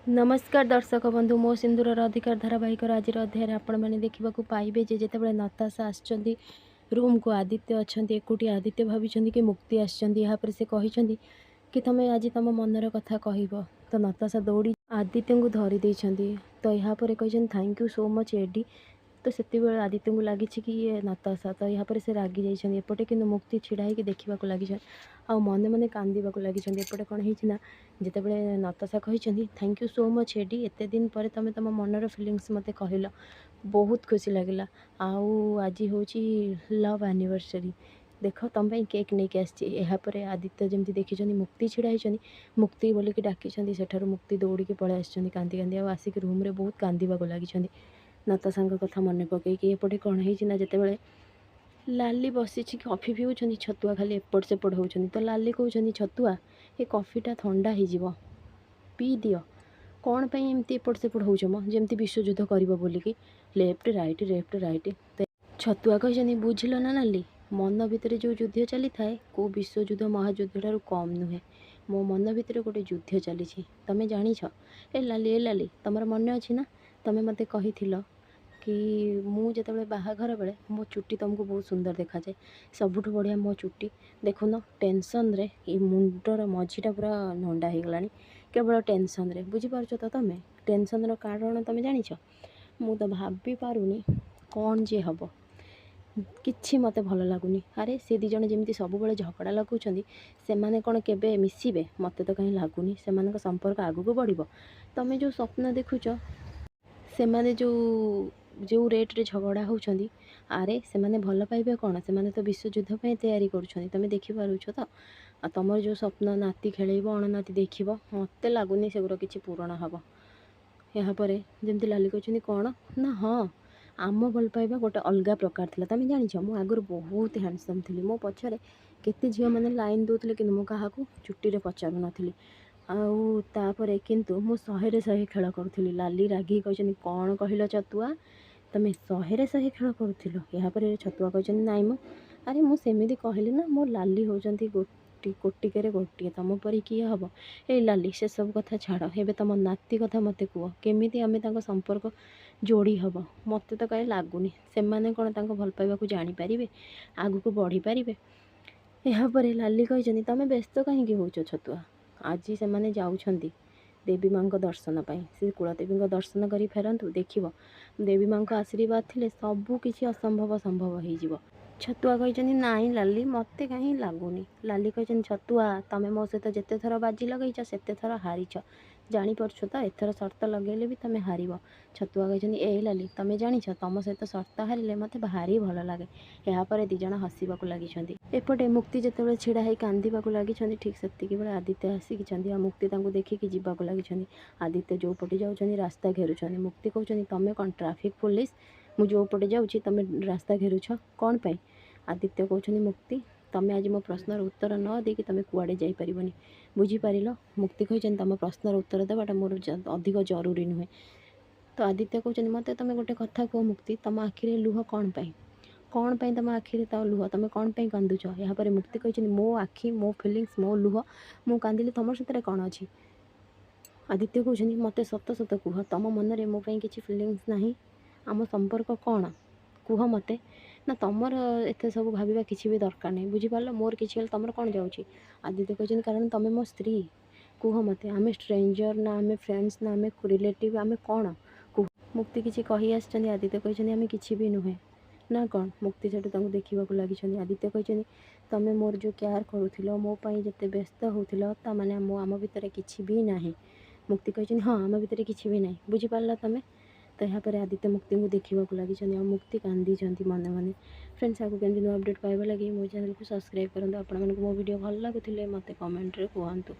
नमस्कार दर्शक बंधु मो सिंदूर अधिकार धारावाहिक आज अध्याय आपण मैंने देखा पाइबे जितेबाला नताशा आसुँच रूम को आदित्य अच्छा एकुटिया आदित्य भावी कि मुक्ति आसपर से कही कि तुम्हें आज तुम मनर कथा कह तो नताशा दौड़ी आदित्य को धरी देती तो यापर कही थैंक यू सो मच एडी तो से आदित्य को लगी कि ये नताशा तो यापर से रागी जाइए एपटे कि मुक्ति छिड़ा होगी देखा लगी आ मने मने कांदा लगी एपटे कौन होना जितेबाला नताशा कही थैंक यू सो मच एडी एत दिन पर तुम तुम मनर फिलिंग्स मत कहल बहुत खुशी लगे आज हूँ लव एनिवर्सरी देख तुम केक नहीं आसपर आदित्य जमी देखी मुक्ति छिड़ा होती मुक्ति बोलिकी डाकी सेठार मुक्ति दौड़ी पलि आसिक कांदी आसिक रूम रे बहुत कांदा लगी नताशा कथा मन पकईकि एपटे कौन होना जितेबाला लाली बसी कॉफी पिऊँ छतुआ खाली एपट सेपट होती तो लाली कहते छतुआ ये कॉफीटा ठंडा हो पी दियो कौन पे एमती एपट सेपट हो जमी विश्वयुद्ध कर बोलिकी लेफ्ट राइट तो छतुआ कहते बुझिल ना लाली मन भितर जो युद्ध चली थाए को विश्वयुद्ध महायुद्ध ठारू कम नुहे मो मन भितर गोटे युद्ध चली तुम जान ए लाली तुम मन अच्छी ना तुम मत कही कि मु जिते बाहाघर बेले मो चुट्टी तुमको बहुत सुंदर देखा जाए सबुठ बढ़िया मो चुट्टी देखुन टेंशन रे मुंडर मझीटा पूरा नंडा हो गलानी केवल टेंशन रे बुझीपार तो तुम टेंशन कारण तुम जान मु तो भाभी पारुनी कौन जे हम किछि मते भल लगुनी अरे से दी जण जमी सब झगड़ा लगुंट से कौन केबे मिसिबे मते तो कहीं लगुनी से संपर्क आगू बढ़िबो तुम जो स्वप्न देखुच से माने जो रेट रे झगड़ा होउछंदी अरे से माने भल पाइबे कौन से माने तो विश्वयुद्ध पे तैयारी करुछंदी तुम देखि पारुछ तो तुमर जो स्वप्न नाती खेलेब अणनाती देखिब मते लागुनी सेगुरा किछि पूरण हबो यापर जमती लाली कहते कौन ना हाँ आम भल पाइबा गोटे अलग प्रकार थिला तुम जानिछ मु आगुर बहुत हैंडसम थी मो पछरे केते झील मैंने लाइन दौले कि मुझे क्या चुट्टी रे पचारू नथली आउे किंतु मु 100 रे 100 खेल करुली लाली रागी कहते कौन कहल छतुआ तुम 100 रे 100 खेल करुल यापर छतुआ कहते नाई मो अरे मुझे कहली ना मो लाली होती कोटिके गोटे तुम परी किए हम ए लाली से सब कथा छाड़ एवं तुम नाती कथा मत कह केमी आम संपर्क जोड़ी हम मत तो कहीं लगुनि से कौन भल पाइबा जानीपारे आग को बढ़ी पारे यापर लाली कहते तुम व्यस्त कहीं हो छतुआ आज से जाऊँगी देवी माँ दर्शन पाई से कुलदेवी दर्शन कर फेरतु देख देवी माँ आशीर्वाद थे सबकि असंभव संभव हो छतुआ कहते नाई लाली मत कहीं लगुनि लाली कहते छतुआ तुम मो सहित जिते थर बाजी लगेच से थर हारीच जानीपारछ तो एथर शर्त लगे भी तुम हार छतुआ कहते ए लाली तुम जानिछ तुम सहित शर्त हारे मत भारी भल लगे यापर दिज हसवाक लगी एपटे मुक्ति जिते छिड़ा हो कांदा लगी ठीक से बेले आदित्य आसिक मुक्ति देखिकी जावाक लगी आदित्य जो पटे जाऊँ रास्ता घेरुंच मुक्ति कहते तुम कौन ट्राफिक पुलिस मु जो पटे जाऊँगी तुम रास्ता घेरुछ कौन पाई आदित्य कहते मुक्ति तुम आज मो प्रश्नर उत्तर न देकी तुम कुआड़े जापरनि बुझीपार मुक्ति कहते तुम प्रश्नर उत्तर देवाटा मोर अधिक जरूरी नुहे तो आदित्य कहते मत तुम गोटे कथा कह मुक्ति तुम आखिरे लुह कौन पाई तुम आखिरे तो लुह तुम कौन पाई कांदुच यापर मुक्ति कहते मो आखि मो फिलिंग्स मो लुह मु कांदिले तुम सतरे कौन अच्छी आदित्य कहते मत सत सत कह तुम मन में मो कि फिलिंग्स ना आम संपर्क कौन कह मत ना तुमर एत सब भावा किसी भी दरकार नहीं बुझीपार मोर कि तुम कौन जाऊँगी आदित्य कहते कारण तुम मो स्त्री कह मत आम स्ट्रेंजर ना आम फ्रेंड्स ना आम रिलेटिव आम कौन कह मुक्ति किसी कही आदित्य कहते आम कि भी नुहे ना कौन मुक्ति से देखा लगी आदित्य कहते तुम मोर जो केयर करुल मोपाई जिते व्यस्त होता माने मो आम भितर किसी भी ना मुक्ति कहते हाँ आम भितर किसी भी ना बुझीपार तुम तो यापर आदित्य मुक्ति को देखा लगी मुक्ति कांदी मन मन फ्रेंड्स आपको केमती नुआ अपडेट पाइबा लगी मो चैनल को सब्सक्राइब करूँ आपण मो वीडियो भल लगुले मत कमेंट रे कहतु।